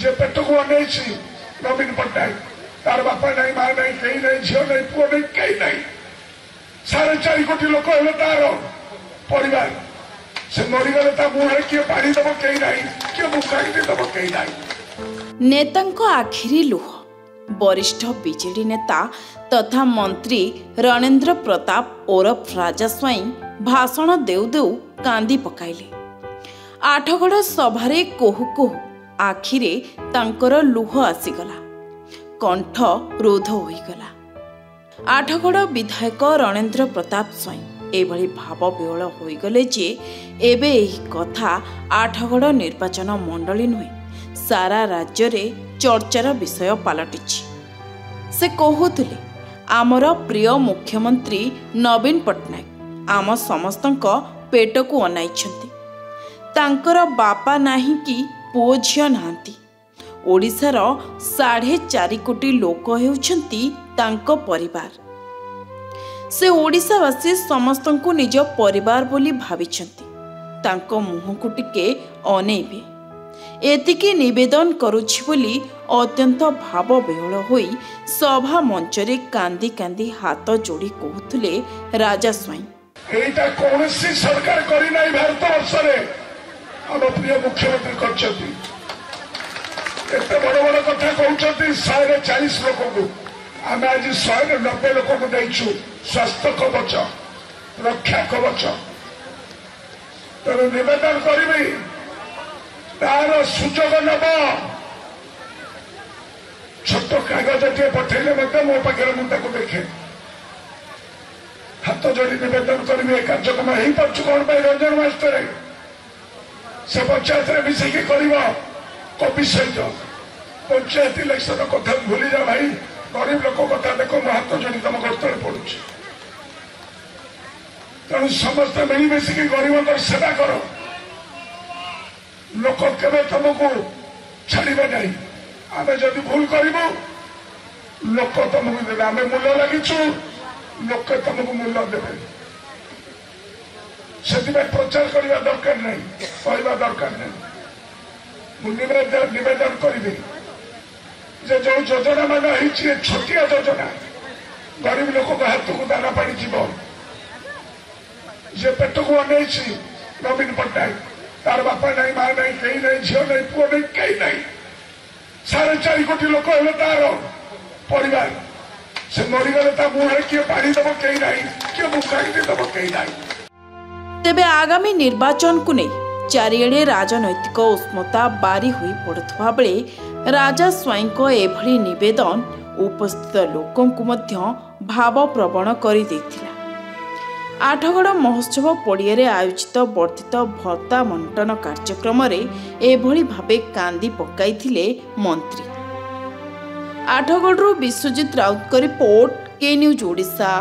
जे पेट को अनैछि नवीन पट्टनायक तार बापा नहीं माँ नहीं कहीं नहीं झील नहीं पुओ नहीं कहीं नहीं 4.5 कोटी लोक है तार परिवार से मरीगले मुहर किए पानी दब कहीं नहीं किए मुखाई दब कहीं नहीं। नेतांको आखिरी लुह वरिष्ठ बीजेडी नेता तथा मंत्री रणेंद्र प्रताप ओरफ राजा स्वाई भाषण देउ देउ कांदी पकाइले। आठगड़ सभारे कोहू कोहू आखिरे तांकर लुह आसीगला, कंठ रोध होईगला। आठगड़ विधायक रणेंद्र प्रताप स्वाई एभली भाव विहल होईगले जे एबे एही कथा आठगड़ निर्वाचन मंडली नुहे सारा राज्य रे चर्चार विषय पलटिछि। से कहूथिले आमर प्रिय मुख्यमंत्री नवीन पट्टनायक आम समस्तंक पेट को अनाइछंती। तांकर बापा नाही कि पुओ झियो नाहांती। ओडिशार 4.5 कोटी लोक हेउछंती तांको परिवार। से ओडिशावासी समस्तंकु निज परिवार बोली भाविछंती। तांको मुहंकु टिके अनेइबे एतिकी निवेदन करुछि बोली अत्यंत भाव विहल होई सभा मंचरे कांदी कांदी हाथ जोड़ी कहूथिले राजा स्वाई। एटा कोनसी सरकार करि नाही भारत वर्ष रे हम प्रिय मुख्यमंत्री करछंती। एते बड़ बड़ कथा कहउछंती 140 लोक को आम आज 190 लोक को दैछु स्वास्थ्य कवच रक्षा कवच। तेणु निवेदन करी तार सुजोग नब छोट कागज टे पठेले मो पाखे मुझे देखे हाथ जोड़ी निवेदन करी कार्यक्रम हो पार्छ कौन रंजन मास्टर से पंचायत में मिसिकी कवि सहित पंचायत इलेक्शन कथा भूली जा भाई गरीब लोक कथा देख मो हाथ जोड़ी तुम गस्तर पड़ू। तेणु समस्त मिलमिशिकी गरीब सेवा कर लोक के तुमको छाड़े नहीं। आम जदि भूल करूँ लोक तुमको देवे आम मूल्य लगिचु लोक तुमको मूल्य देवे से प्रचार करने दरकार नहीं कहवा दरकार नहीं। निवेदन करी जो योजना मान छोटिया योजना गरीब लोक हाथ को दाना पानी जीव जे पेट को अनैछि नवीन पट्टनायक तार बापा नहीं माँ नहीं कहीं नहीं झील नहीं पुओ नहीं कहीं नहीं 4.5 कोटी लोक है तार परिवार से मरीगले मुहर किए पानी दब कहीं नहीं किए मुखाई दब कहीं नहीं। तेबे आगामी निर्वाचन को नहीं चारिआडे राजनैतिक उष्मता बारी हुई पड़ुवा बेले राजा स्वाई को एभली निवेदन उपस्थित लोकों को मध्य भावप्रवण कर देथिला। आठगड़ महोत्सव पड़ियारे आयोजित वर्धित भत्ता मंटन कार्यक्रम एभली भावे कांदी पकाइथिले मंत्री। आठगड़रू विश्वजित राउत रिपोर्ट के न्यूज ओडिशा।